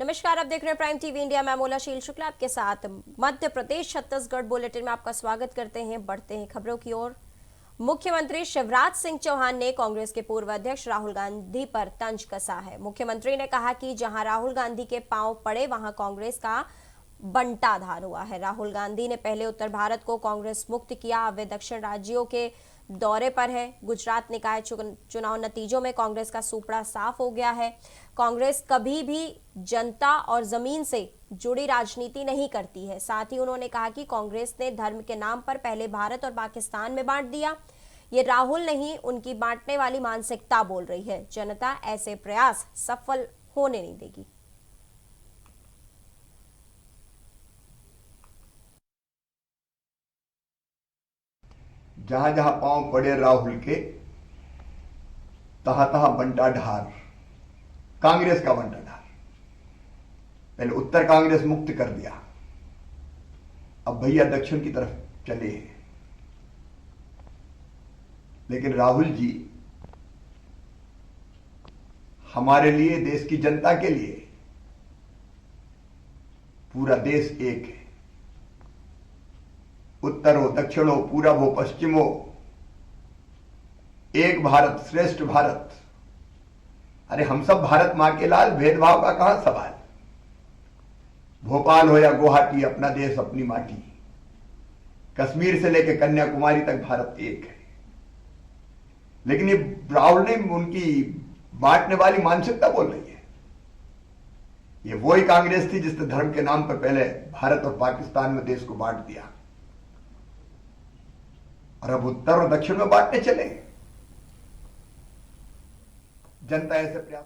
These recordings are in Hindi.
नमस्कार, आप देख रहे हैं प्राइम टीवी इंडिया। मैं मोला शील शुक्ला आपके साथ मध्य प्रदेश छत्तीसगढ़ बुलेटिन में आपका स्वागत करते हैं। बढ़ते हैं खबरों की ओर। मुख्यमंत्री शिवराज सिंह चौहान ने कांग्रेस के पूर्व अध्यक्ष राहुल गांधी पर तंज कसा है। मुख्यमंत्री ने कहा कि जहां राहुल गांधी के पांव पड़े वहां कांग्रेस का बंटाधार हुआ है। राहुल गांधी ने पहले उत्तर भारत को कांग्रेस मुक्त किया, अब वे दक्षिण राज्यों के दौरे पर है। गुजरात निकाय चुनाव नतीजों में कांग्रेस का सुपड़ा साफ हो गया है। कांग्रेस कभी भी जनता और जमीन से जुड़ी राजनीति नहीं करती है। साथ ही उन्होंने कहा कि कांग्रेस ने धर्म के नाम पर पहले भारत और पाकिस्तान में बांट दिया। ये राहुल नहीं, उनकी बांटने वाली मानसिकता बोल रही है। जनता ऐसे प्रयास सफल होने नहीं देगी। जहां जहां पांव पड़े राहुल के, तहां तहां बंटा ढार, कांग्रेस का बंटा ढार। पहले उत्तर कांग्रेस मुक्त कर दिया, अब भैया दक्षिण की तरफ चले हैं। लेकिन राहुल जी हमारे लिए, देश की जनता के लिए, पूरा देश एक है। उत्तर हो, दक्षिण हो, पूरब हो, पश्चिम हो, एक भारत श्रेष्ठ भारत। अरे हम सब भारत मां के लाल, भेदभाव का कहां सवाल। भोपाल हो या गुवाहाटी, अपना देश अपनी माटी। कश्मीर से लेकर कन्याकुमारी तक भारत एक है। लेकिन ये राहुल ने उनकी बांटने वाली मानसिकता बोल रही है। ये वही कांग्रेस थी जिसने धर्म के नाम पर पहले भारत और पाकिस्तान में देश को बांट दिया, और अब उत्तर और दक्षिण में बांटने चले। जनता ऐसे प्रयास।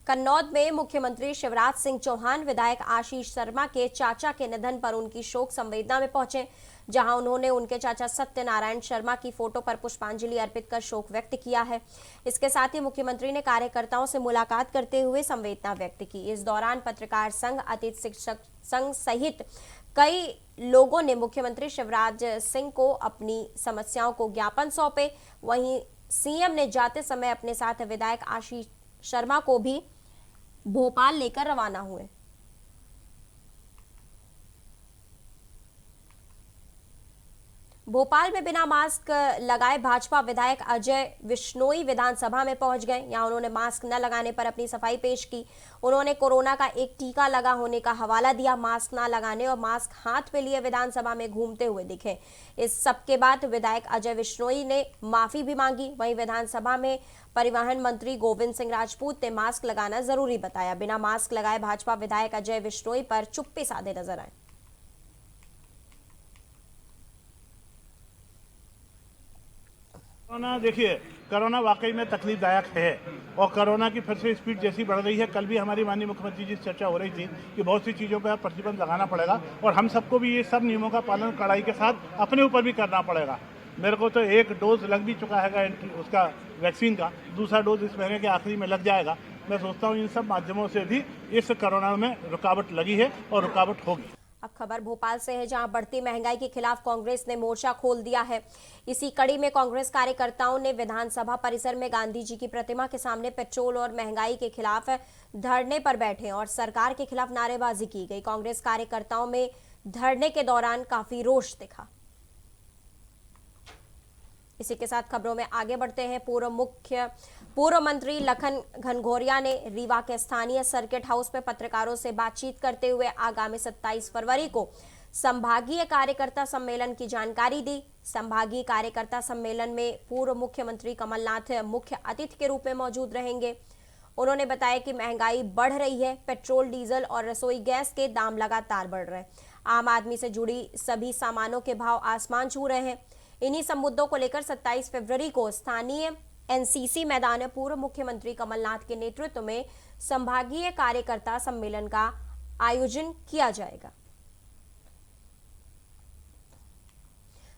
कन्नौज में मुख्यमंत्री शिवराज सिंह चौहान विधायक आशीष शर्मा के चाचा के निधन पर उनकी शोक संवेदना में पहुंचे, जहां उन्होंने उनके चाचा सत्यनारायण शर्मा की फोटो पर पुष्पांजलि अर्पित कर शोक व्यक्त किया है। इसके साथ ही मुख्यमंत्री ने कार्यकर्ताओं से मुलाकात करते हुए संवेदना व्यक्त की। इस दौरान पत्रकार संघ, अतिथि शिक्षक संघ सहित कई लोगों ने मुख्यमंत्री शिवराज सिंह को अपनी समस्याओं को ज्ञापन सौंपे। वहीं सीएम ने जाते समय अपने साथ विधायक आशीष शर्मा को भी भोपाल लेकर रवाना हुए। भोपाल में बिना मास्क लगाए भाजपा विधायक अजय विश्नोई विधानसभा में पहुंच गए। यहां उन्होंने मास्क न लगाने पर अपनी सफाई पेश की। उन्होंने कोरोना का एक टीका लगा होने का हवाला दिया। मास्क न लगाने और मास्क हाथ में लिए विधानसभा में घूमते हुए दिखे। इस सबके बाद विधायक अजय विश्नोई ने माफी भी मांगी। वहीं विधानसभा में परिवहन मंत्री गोविंद सिंह राजपूत ने मास्क लगाना जरूरी बताया। बिना मास्क लगाए भाजपा विधायक अजय विश्नोई पर चुप्पी साधे नजर आए। कोरोना, देखिए, कोरोना वाकई में तकलीफदायक है और कोरोना की फिर से स्पीड जैसी बढ़ रही है। कल भी हमारी माननीय मुख्यमंत्री जी से चर्चा हो रही थी कि बहुत सी चीज़ों पर प्रतिबंध लगाना पड़ेगा और हम सबको भी ये सब नियमों का पालन कड़ाई के साथ अपने ऊपर भी करना पड़ेगा। मेरे को तो एक डोज लग भी चुका है उसका वैक्सीन का, दूसरा डोज इस महीने के आखिरी में लग जाएगा। मैं सोचता हूँ इन सब माध्यमों से भी इस कोरोना में रुकावट लगी है और रुकावट होगी। अब खबर भोपाल से है, जहां बढ़ती महंगाई के खिलाफ कांग्रेस ने मोर्चा खोल दिया है। इसी कड़ी में कांग्रेस कार्यकर्ताओं ने विधानसभा परिसर में गांधी जी की प्रतिमा के सामने पेट्रोल और महंगाई के खिलाफ धरने पर बैठे और सरकार के खिलाफ नारेबाजी की गई। कांग्रेस कार्यकर्ताओं में धरने के दौरान काफी रोष दिखा। इसी के साथ खबरों में आगे बढ़ते हैं। पूर्व मंत्री लखन घनघोरिया ने रीवा के स्थानीय सर्किट हाउस में पत्रकारों से बातचीत करते हुए आगामी 27 फरवरी को संभागीय कार्यकर्ता सम्मेलन की जानकारी दी। संभागीय कार्यकर्ता सम्मेलन में पूर्व मुख्यमंत्री कमलनाथ मुख्य अतिथि के रूप में मौजूद रहेंगे। उन्होंने बताया कि महंगाई बढ़ रही है, पेट्रोल, डीजल और रसोई गैस के दाम लगातार बढ़ रहे हैं। आम आदमी से जुड़ी सभी सामानों के भाव आसमान छू रहे हैं। इन्हीं सब मुद्दों को लेकर 27 फरवरी को स्थानीय एनसीसी मैदान में पूर्व मुख्यमंत्री कमलनाथ के नेतृत्व में संभागीय कार्यकर्ता सम्मेलन का आयोजन किया जाएगा।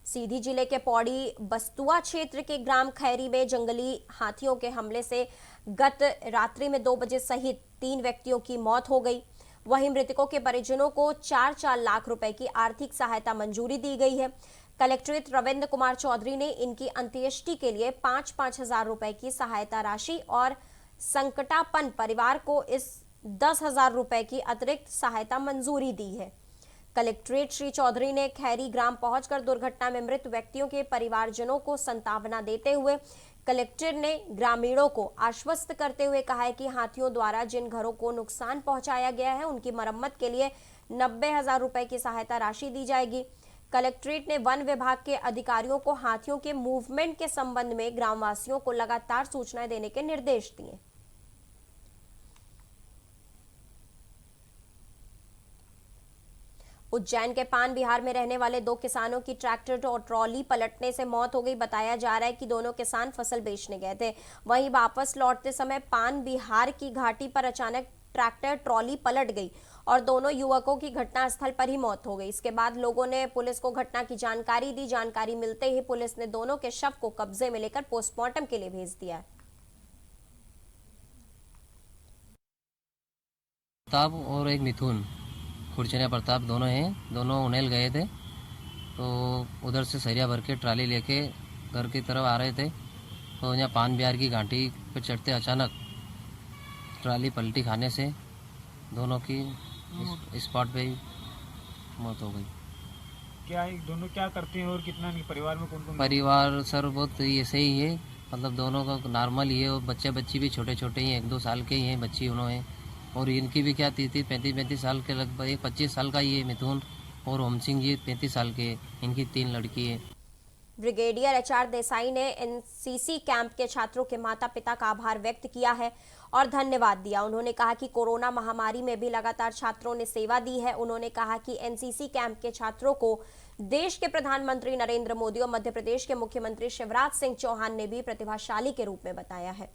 सीधी जिले के पौड़ी बस्तुआ क्षेत्र के ग्राम खैरी में जंगली हाथियों के हमले से गत रात्रि में 2 बजे सहित 3 व्यक्तियों की मौत हो गई। वहीं मृतकों के परिजनों को 4-4 लाख रुपए की आर्थिक सहायता मंजूरी दी गई है। कलेक्ट्रेट रविंद्र कुमार चौधरी ने इनकी अंत्येष्टि के लिए 5-5 हजार रुपए की सहायता राशि और संकटापन्न परिवार को इस 10,000 रुपए की अतिरिक्त सहायता मंजूरी दी है। कलेक्ट्रेट श्री चौधरी ने खैरी ग्राम पहुंचकर दुर्घटना में मृत व्यक्तियों के परिवारजनों को सांत्वना देते हुए कलेक्टर ने ग्रामीणों को आश्वस्त करते हुए कहा है कि हाथियों द्वारा जिन घरों को नुकसान पहुंचाया गया है उनकी मरम्मत के लिए 90,000 रुपए की सहायता राशि दी जाएगी। कलेक्ट्रेट ने वन विभाग के अधिकारियों को हाथियों के मूवमेंट के संबंध में ग्रामवासियों को लगातार सूचनाएं देने के निर्देश दिए। उज्जैन के पान बिहार में रहने वाले 2 किसानों की ट्रैक्टर और ट्रॉली पलटने से मौत हो गई। बताया जा रहा है कि दोनों किसान फसल बेचने गए थे, वहीं वापस लौटते समय पान बिहार की घाटी पर अचानक ट्रैक्टर ट्रॉली पलट गई और दोनों युवकों की घटनास्थल पर ही मौत हो गई। इसके बाद लोगों ने पुलिस को घटना की जानकारी दी। जानकारी मिलते ही पुलिस ने दोनों के शव को कब्जे में लेकर पोस्टमार्टम के लिए भेज दिया। प्रताप और एक मिथुन खुरचनिया प्रताप दोनों हैं, दोनों उनेल गए थे। तो उधर से सरिया भर के ट्राली लेके घर की तरफ आ रहे थे, तो यहाँ पान बिहार की घाटी पर चढ़ते अचानक ट्राली पलटी खाने से दोनों की स्पॉट पे ही मौत हो गई। क्या दोनों क्या करते हैं और कितना परिवार में कौन कौन? परिवार सर बहुत ऐसे ही है, मतलब दोनों का नॉर्मल ही है और बच्चे बच्ची भी छोटे छोटे ही हैं, 1-2 साल के ही हैं बच्ची उन्होंने। और इनकी भी क्या 30-35 साल के लगभग, एक 25 साल का ये मिथुन और ओम सिंह जी 35 साल के, इनकी 3 लड़की है। ब्रिगेडियर HR देसाई ने NCC कैंप के छात्रों के माता पिता का आभार व्यक्त किया है और धन्यवाद दिया। उन्होंने कहा कि कोरोना महामारी में भी लगातार छात्रों ने सेवा दी है। उन्होंने कहा कि NCC कैंप के छात्रों को देश के प्रधानमंत्री नरेंद्र मोदी और मध्य प्रदेश के मुख्यमंत्री शिवराज सिंह चौहान ने भी प्रतिभाशाली के रूप में बताया है।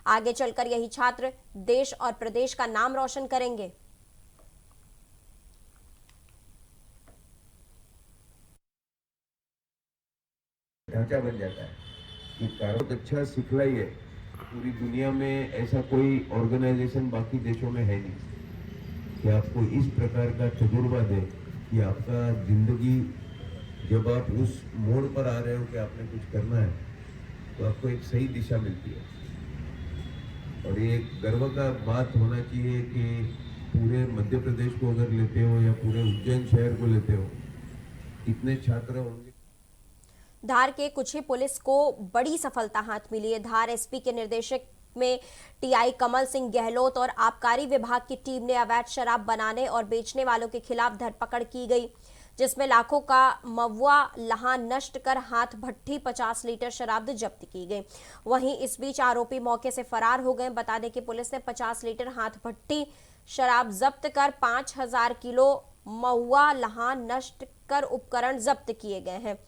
आगे चलकर यही छात्र देश और प्रदेश का नाम रोशन करेंगे। ढांचा बन जाता है कि बहुत अच्छा सिखलाई है। पूरी दुनिया में ऐसा कोई ऑर्गेनाइजेशन बाकी देशों में है नहीं कि आपको इस प्रकार का तजुर्बा दे कि आपका जिंदगी जब आप उस मोड़ पर आ रहे हो कि आपने कुछ करना है तो आपको एक सही दिशा मिलती है। और ये गर्व का बात होना चाहिए कि पूरे मध्य प्रदेश को अगर लेते हो या पूरे उज्जैन शहर को लेते हो, इतने छात्र होंगे। धार के कुछ ही पुलिस को बड़ी सफलता हाथ मिली है। धार SP के निर्देशक में TI कमल सिंह गहलोत और आबकारी विभाग की टीम ने अवैध शराब बनाने और बेचने वालों के खिलाफ धरपकड़ की गई, जिसमें लाखों का महुआ लहान नष्ट कर हाथ भट्टी 50 लीटर शराब जब्त की गई। वहीं इस बीच आरोपी मौके से फरार हो गए। बता दें कि पुलिस ने 50 लीटर हाथ भट्टी शराब जब्त कर 5,000 किलो महुआ लहान नष्ट कर उपकरण जब्त किए गए हैं।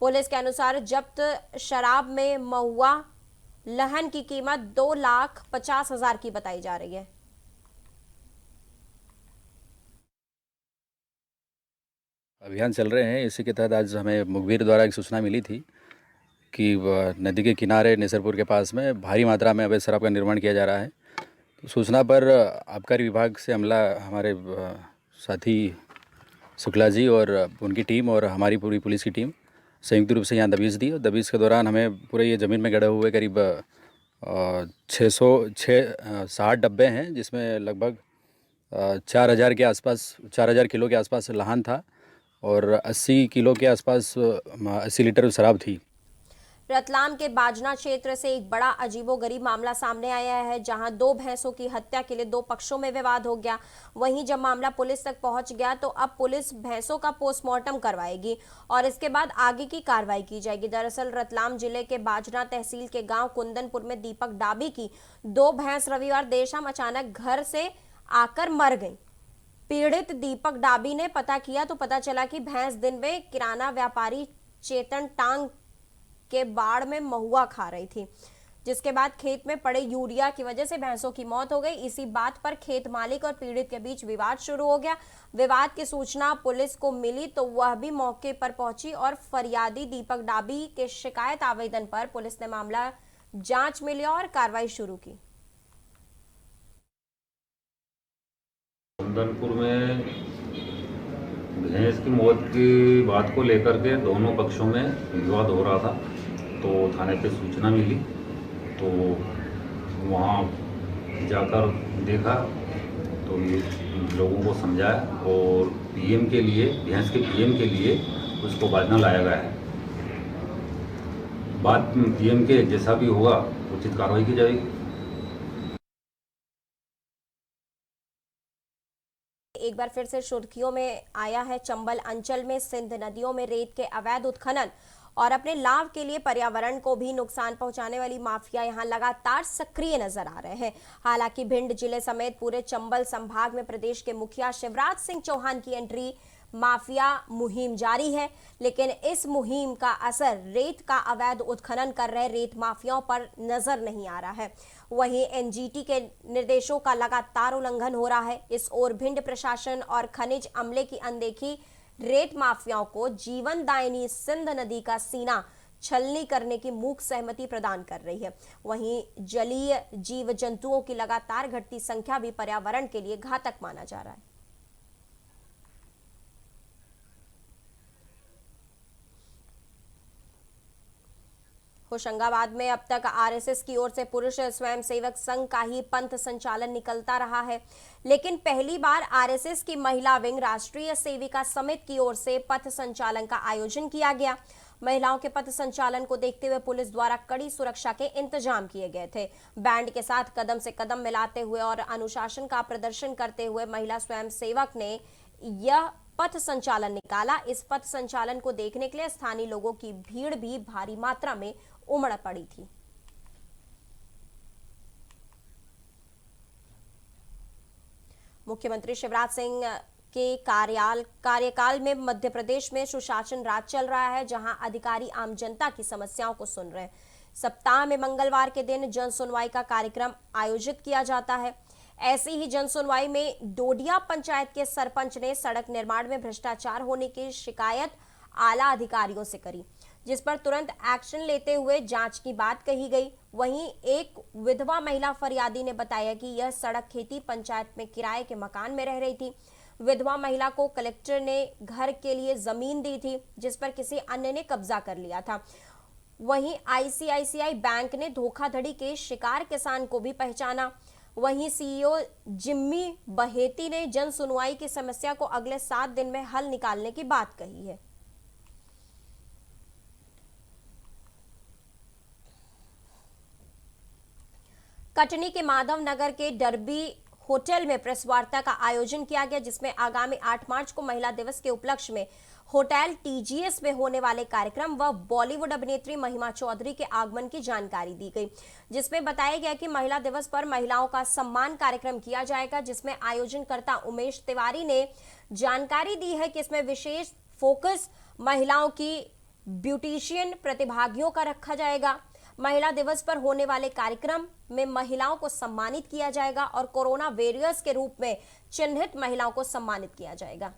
पुलिस के अनुसार जब्त शराब में महुआ लहन की कीमत 2,50,000 की बताई जा रही है। अभियान चल रहे हैं। इसी के तहत आज हमें मुखबिर द्वारा एक सूचना मिली थी कि नदी के किनारे नेसरपुर के पास में भारी मात्रा में अवैध शराब का निर्माण किया जा रहा है। तो सूचना पर आबकारी विभाग से अमला, हमारे साथी शुक्ला जी और उनकी टीम और हमारी पूरी पुलिस की टीम संयुक्त रूप से यहाँ दबिश दी। और दबिश के दौरान हमें पूरे ये ज़मीन में गड़े हुए करीब 60 डब्बे हैं, जिसमें लगभग 4,000 के आसपास 4,000 किलो के आसपास लहान था और 80 किलो के आसपास 80 लीटर शराब थी। रतलाम के बाजना क्षेत्र से एक बड़ा अजीबोगरीब मामला सामने आया है, जहां 2 भैंसों की हत्या के लिए 2 पक्षों में विवाद हो गया। वहीं जब मामला पुलिस तक पहुंच गया तो अब पुलिस भैंसों का पोस्टमार्टम करवाएगी और इसके बाद आगे की कार्रवाई की जाएगी। दरअसल रतलाम जिले के बाजना तहसील के गांव कुंदनपुर में दीपक डाबी की 2 भैंस रविवार देर शाम अचानक घर से आकर मर गई। पीड़ित दीपक डाबी ने पता किया तो पता चला कि भैंस दिन में किराना व्यापारी चेतन टांग के बाड़ में महुआ खा रही थी, जिसके बाद खेत में पड़े यूरिया की वजह से भैंसों की मौत हो गई। इसी बात पर खेत मालिक और पीड़ित के बीच विवाद शुरू हो गया। विवाद की सूचना पुलिस को मिली तो वह भी मौके पर पहुंची और फरियादी दीपक डाबी के शिकायत आवेदन पर पुलिस ने मामला जांच में लिया और कार्रवाई शुरू की। कुंदनपुर में भैंस की मौत की बात को लेकर के दोनों पक्षों में विवाद हो रहा था, तो थाने पे सूचना मिली तो वहाँ जाकर देखा तो ये लोगों को समझाया और पीएम के लिए, भैंस के पीएम के लिए उसको बाजना लाया गया है। बात पीएम के जैसा भी होगा उचित कार्रवाई की जाएगी। एक बार फिर से सुर्खियों में आया है चंबल अंचल में सिंध नदियों में रेत के अवैध उत्खनन और अपने लाभ के लिए पर्यावरण को भी नुकसान पहुंचाने वाली माफिया यहां लगातार सक्रिय नजर आ रहे हैं। हालांकि भिंड जिले समेत पूरे चंबल संभाग में प्रदेश के मुखिया शिवराज सिंह चौहान की एंट्री माफिया मुहिम जारी है, लेकिन इस मुहिम का असर रेत का अवैध उत्खनन कर रहे रेत माफियाओं पर नजर नहीं आ रहा है। वहीं एनजीटी के निर्देशों का लगातार उल्लंघन हो रहा है। इस ओर भिंड प्रशासन और खनिज अमले की अनदेखी रेत माफियाओं को जीवनदायिनी सिंध नदी का सीना छलनी करने की मूक सहमति प्रदान कर रही है। वहीं जलीय जीव जंतुओं की लगातार घटती संख्या भी पर्यावरण के लिए घातक माना जा रहा है। होशंगाबाद में अब तक आरएसएस की ओर से पुरुष स्वयंसेवक संघ का ही पंथ संचालन निकलता रहा है, लेकिन पहली बार आरएसएस की महिला विंग राष्ट्रीय सेविका समिति की ओर से पथ संचालन का आयोजन किया गया। महिलाओं के पथ संचालन को देखते हुए पुलिस द्वारा कड़ी सुरक्षा के इंतजाम किए गए थे। बैंड के साथ कदम से कदम मिलाते हुए और अनुशासन का प्रदर्शन करते हुए महिला स्वयंसेवक ने यह पथ संचालन निकाला। इस पथ संचालन को देखने के लिए स्थानीय लोगों की भीड़ भी भारी मात्रा में उमड़ पड़ी थी। मुख्यमंत्री शिवराज सिंह के कार्यकाल में मध्य प्रदेश में सुशासन राज चल रहा है, जहां अधिकारी आम जनता की समस्याओं को सुन रहे हैं। सप्ताह में मंगलवार के दिन जन सुनवाई का कार्यक्रम आयोजित किया जाता है। ऐसी ही जन सुनवाई में डोडिया पंचायत के सरपंच ने सड़क निर्माण में भ्रष्टाचार होने की शिकायत आला अधिकारियों से करी, जिस पर तुरंत एक्शन लेते हुए जांच की बात कही गई। वहीं एक विधवा महिला फरियादी ने बताया कि यह सड़क खेती पंचायत में किराए के मकान में रह रही थी। विधवा महिला को कलेक्टर ने घर के लिए जमीन दी थी, जिस पर किसी अन्य ने कब्जा कर लिया था। वहीं आईसीआईसीआई बैंक ने धोखाधड़ी के शिकार किसान को भी पहचाना। वहीं सीईओ जिम्मी बहेती ने जन सुनवाई की समस्या को अगले 7 दिन में हल निकालने की बात कही है। कटनी के माधव नगर के डरबी होटल में प्रेस वार्ता का आयोजन किया गया, जिसमें आगामी 8 मार्च को महिला दिवस के उपलक्ष्य में होटल टीजीएस में होने वाले कार्यक्रम व बॉलीवुड अभिनेत्री महिमा चौधरी के आगमन की जानकारी दी गई, जिसमें बताया गया कि महिला दिवस पर महिलाओं का सम्मान कार्यक्रम किया जाएगा, जिसमें आयोजनकर्ता उमेश तिवारी ने जानकारी दी है कि इसमें विशेष फोकस महिलाओं की ब्यूटिशियन प्रतिभागियों का रखा जाएगा। महिला दिवस पर होने वाले कार्यक्रम में महिलाओं को सम्मानित किया जाएगा और कोरोना वॉरियर्स के रूप में चिन्हित महिलाओं को सम्मानित किया जाएगा।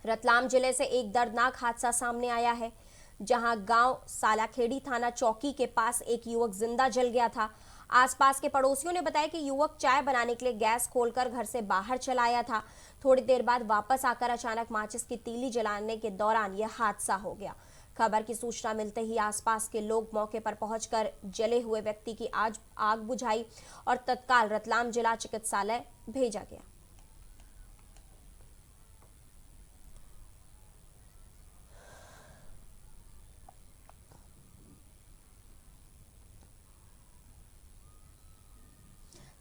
रतलाम जिले से एक दर्दनाक हादसा सामने आया है, जहां गांव सालाखेड़ी थाना चौकी के पास एक युवक जिंदा जल गया था। आसपास के पड़ोसियों ने बताया कि युवक चाय बनाने के लिए गैस खोलकर घर से बाहर चला आया था। थोड़ी देर बाद वापस आकर अचानक माचिस की तीली जलाने के दौरान यह हादसा हो गया। खबर की सूचना मिलते ही आसपास के लोग मौके पर पहुंचकर जले हुए व्यक्ति की आग बुझाई और तत्काल रतलाम जिला चिकित्सालय भेजा गया।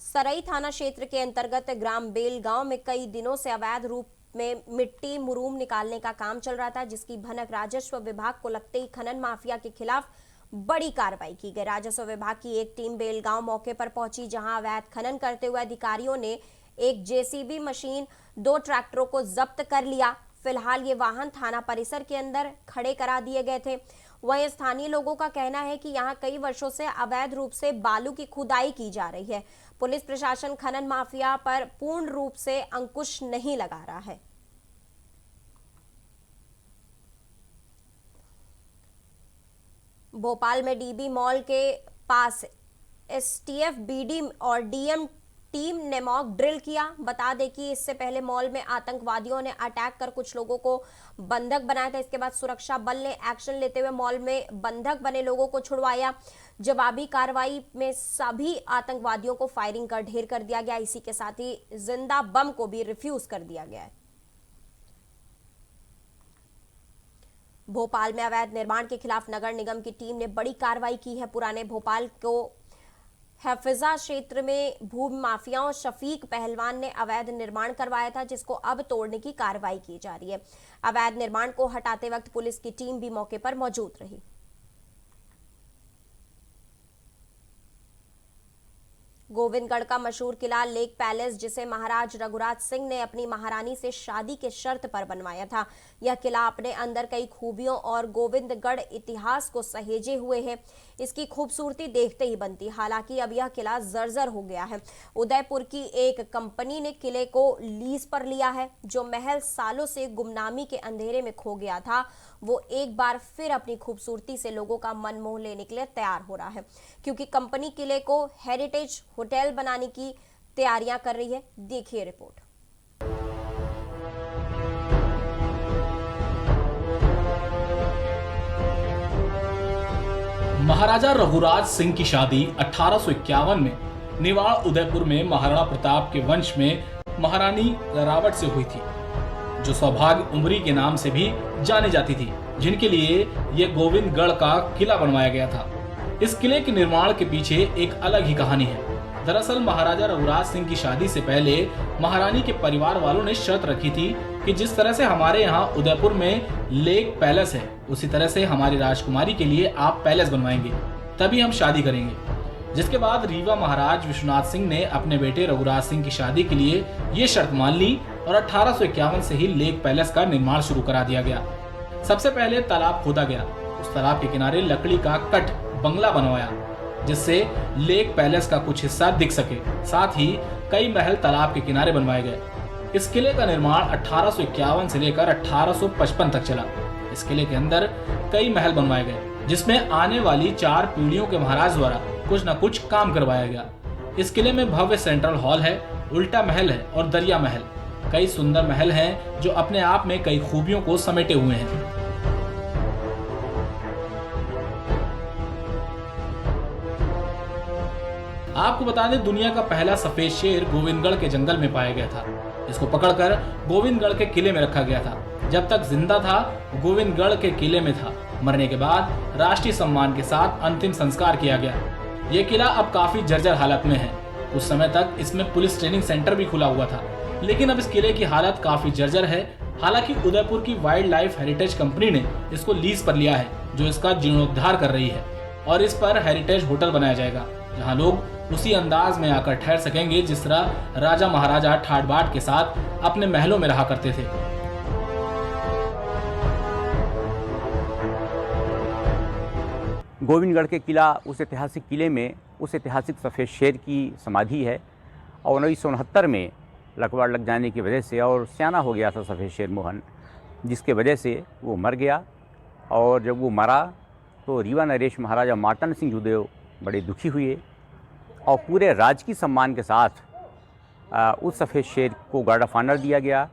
सरई थाना क्षेत्र के अंतर्गत ग्राम बेल गांव में कई दिनों से अवैध रूप में मिट्टी मुरूम निकालने का काम चल रहा था, जिसकी भनक राजस्व विभाग को लगते ही खनन माफिया के खिलाफ बड़ी कार्रवाई की गई। राजस्व विभाग की एक टीम बेलगांव मौके पर पहुंची, जहां अवैध खनन करते हुए अधिकारियों ने एक जेसीबी मशीन, 2 ट्रैक्टरों को जब्त कर लिया। फिलहाल ये वाहन थाना परिसर के अंदर खड़े करा दिए गए थे। वहीं स्थानीय लोगों का कहना है कि यहां कई वर्षों से अवैध रूप से बालू की खुदाई की जा रही है। पुलिस प्रशासन खनन माफिया पर पूर्ण रूप से अंकुश नहीं लगा रहा है। भोपाल में डीबी मॉल के पास एसटीएफ, बीडी और डीएम टीम ने मॉक ड्रिल किया। बता दें कि इससे पहले मॉल में आतंकवादियों ने अटैक कर कुछ लोगों को बंधक बनाया था। इसके बाद सुरक्षा बल ने एक्शन लेते हुए मॉल में बंधक बने लोगों को छुड़वाया। जवाबी कार्रवाई में सभी आतंकवादियों को फायरिंग कर ढेर कर दिया गया। इसी के साथ ही जिंदा बम को भी रिफ्यूज कर दिया गया है। भोपाल में अवैध निर्माण के खिलाफ नगर निगम की टीम ने बड़ी कार्रवाई की है। पुराने भोपाल को हफिजा क्षेत्र में भूमि माफियाओं शफीक पहलवान ने अवैध निर्माण करवाया था, जिसको अब तोड़ने की कार्रवाई की जा रही है। अवैध निर्माण को हटाते वक्त पुलिस की टीम भी मौके पर मौजूद रही। गोविंदगढ़ का मशहूर किला लेक पैलेस, जिसे महाराज रघुराज सिंह ने अपनी महारानी से शादी के शर्त पर बनवाया था, यह किला अपने अंदर कई खूबियों और गोविंदगढ़ इतिहास को सहेजे हुए है। इसकी खूबसूरती देखते ही बनती। हालांकि अब यह किला जर्जर हो गया है। उदयपुर की एक कंपनी ने किले को लीज पर लिया है। जो महल सालों से गुमनामी के अंधेरे में खो गया था, वो एक बार फिर अपनी खूबसूरती से लोगों का मन मोह लेने के लिए तैयार हो रहा है, क्योंकि कंपनी किले को हेरिटेज होटल बनाने की तैयारियां कर रही है। देखिए रिपोर्ट। महाराजा रघुराज सिंह की शादी 1851 में निवाड़ उदयपुर में महाराणा प्रताप के वंश में महारानी रावट से हुई थी, जो सौभाग्य उमरी के नाम से भी जानी जाती थी, जिनके लिए ये गोविंदगढ़ का किला बनवाया गया था। इस किले के निर्माण के पीछे एक अलग ही कहानी है। दरअसल महाराजा रघुराज सिंह की शादी से पहले महारानी के परिवार वालों ने शर्त रखी थी कि जिस तरह से हमारे यहाँ उदयपुर में लेक पैलेस है, उसी तरह से हमारी राजकुमारी के लिए आप पैलेस बनवाएंगे, तभी हम शादी करेंगे। जिसके बाद रीवा महाराज विश्वनाथ सिंह ने अपने बेटे रघुराज सिंह की शादी के लिए ये शर्त मान ली और 1851 से ही लेक पैलेस का निर्माण शुरू करा दिया गया। सबसे पहले तालाब खोदा गया, उस तालाब के किनारे लकड़ी का कट बंगला बनवाया, जिससे लेक पैलेस का कुछ हिस्सा दिख सके। साथ ही कई महल तालाब के किनारे बनवाए गए। इस किले का निर्माण 1851 से लेकर 1855 तक चला। इस किले के अंदर कई महल बनवाए गए, जिसमें आने वाली 4 पीढ़ियों के महाराज द्वारा कुछ न कुछ काम करवाया गया। इस किले में भव्य सेंट्रल हॉल है, उल्टा महल है और दरिया महल। कई सुंदर महल हैं जो अपने आप में कई खूबियों को समेटे हुए हैं। आपको बता दें, दुनिया का पहला सफेद शेर गोविंदगढ़ के जंगल में पाया गया था। इसको पकड़कर गोविंदगढ़ के किले में रखा गया था। जब तक जिंदा था गोविंदगढ़ के किले में था। मरने के बाद राष्ट्रीय सम्मान के साथ अंतिम संस्कार किया गया। ये किला अब काफी जर्जर हालत में है। कुछ समय तक इसमें पुलिस ट्रेनिंग सेंटर भी खुला हुआ था, लेकिन अब इस किले की हालत काफी जर्जर है। हालांकि उदयपुर की वाइल्ड लाइफ हेरिटेज कंपनी ने इसको लीज पर लिया है, जो इसका जीर्णोद्धार कर रही है और इस पर हेरिटेज होटल बनाया जाएगा, जहां लोग उसी अंदाज में आकर ठहर सकेंगे जिस तरह राजा महाराजा ठाट बाट के साथ अपने महलों में रहा करते थे। गोविंदगढ़ के किला, उस ऐतिहासिक किले में उस ऐतिहासिक सफ़ेद शेर की समाधि है और 1969 में लकवा लग जाने की वजह से और सियाना हो गया था सफ़ेद शेर मोहन, जिसके वजह से वो मर गया। और जब वो मरा तो रीवा नरेश महाराजा मार्तंड सिंह जुदेव बड़े दुखी हुए और पूरे राजकीय सम्मान के साथ उस सफ़ेद शेर को गार्ड ऑफ ऑनर दिया गया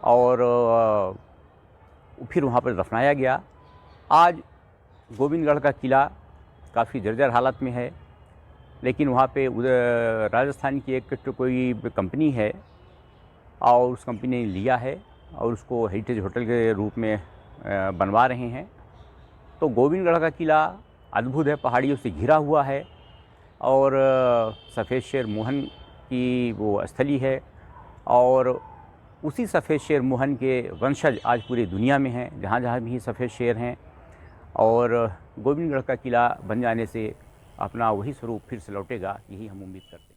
और फिर वहाँ पर दफनाया गया। आज गोविंदगढ़ का किला काफ़ी जर्जर हालत में है, लेकिन वहाँ पे राजस्थान की एक तो कोई कंपनी है और उस कंपनी ने लिया है और उसको हेरिटेज होटल के रूप में बनवा रहे हैं। तो गोविंदगढ़ का किला अद्भुत है, पहाड़ियों से घिरा हुआ है और सफ़ेद शेर मोहन की वो स्थली है और उसी सफ़ेद शेर मोहन के वंशज आज पूरी दुनिया में हैं, जहाँ जहाँ भी सफ़ेद शेर हैं। और गोविंदगढ़ का किला बन जाने से अपना वही स्वरूप फिर से लौटेगा, यही हम उम्मीद करते हैं।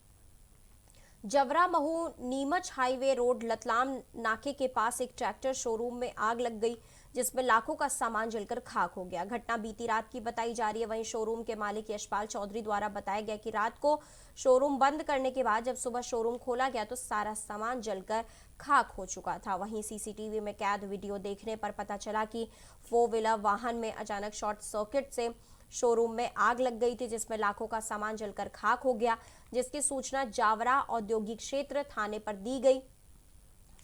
जवरा महू नीमच हाईवे रोड लतलाम नाके के पास एक ट्रैक्टर शोरूम में आग लग गई, जिसमें लाखों का सामान जलकर खाक हो गया। घटना बीती रात की बताई जा रही है। वहीं शोरूम के मालिक यशपाल चौधरी द्वारा बताया गया कि रात को शोरूम बंद करने के बाद जब सुबह शोरूम खोला गया तो सारा सामान जलकर खाक हो चुका था। वहीं सीसीटीवी में कैद वीडियो देखने पर पता चला कि 4 व्हीलर वाहन में अचानक शॉर्ट सर्किट से शोरूम में आग लग गई थी, जिसमें लाखों का सामान जलकर खाक हो गया, जिसकी सूचना जावरा औद्योगिक क्षेत्र थाने पर दी गई।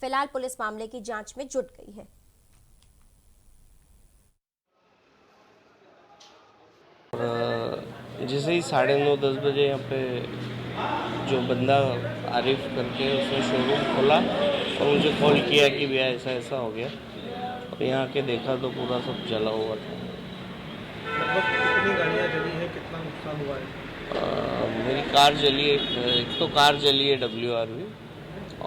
फिलहाल पुलिस मामले की जांच में जुट गई है। जैसे ही 9:30-10 बजे यहाँ पे जो बंदा आरिफ करके उसने शोरूम खोला और मुझे कॉल किया कि भैया ऐसा ऐसा हो गया, और यहाँ आके देखा तो पूरा सब जला हुआ था। लगभग कितनी गाड़ियाँ जली हैं, कितना नुकसान हुआ है? मेरी कार जली है, एक तो कार जली है WRV,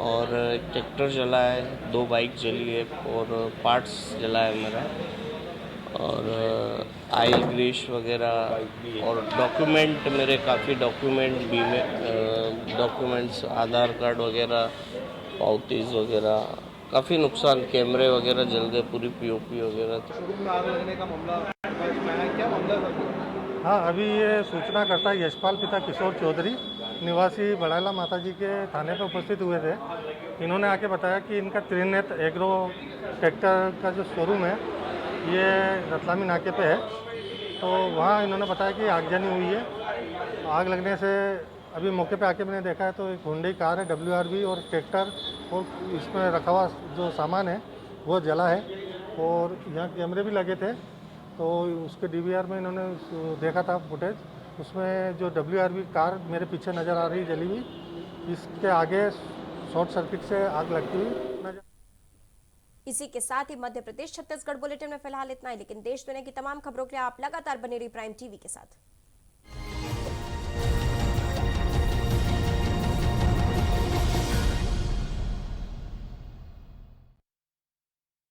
और एक ट्रैक्टर जला है, 2 बाइक जली है, और पार्ट्स जला है मेरा, और ऑयल ग्रीस वगैरह, और डॉक्यूमेंट मेरे काफ़ी डॉक्यूमेंट बीमे डॉक्यूमेंट्स, आधार कार्ड वगैरह, पावतीज वगैरह, काफ़ी नुकसान, कैमरे वगैरह जल गए, पूरी POP वगैरह। शोरूम में आग लगने का मामला है, क्या मामला है? हाँ, अभी ये सूचना करता यशपाल पिता किशोर चौधरी निवासी बड़ाला माता जी के थाने पर उपस्थित हुए थे। इन्होंने आके बताया कि इनका त्रिनेत एग्रो ट्रैक्टर का जो शोरूम है ये रतलामी नाके पे है, तो वहाँ इन्होंने बताया कि आगजनी हुई है। आग लगने से अभी मौके पे आके मैंने देखा है तो एक हुंडई कार है WRV और ट्रैक्टर और इसमें रखा हुआ जो सामान है वो जला है, और यहाँ कैमरे भी लगे थे तो उसके DVR में इन्होंने देखा था फुटेज, उसमें जो WRV कार मेरे पीछे नज़र आ रही जली हुई, इसके आगे शॉर्ट सर्किट से आग लगती हुई नजर। इसी के साथ ही मध्य प्रदेश छत्तीसगढ़ बुलेटिन में फिलहाल इतना ही, लेकिन देश दुनिया की तमाम खबरों के लिए आप लगातार बने रहिए प्राइम TV के साथ।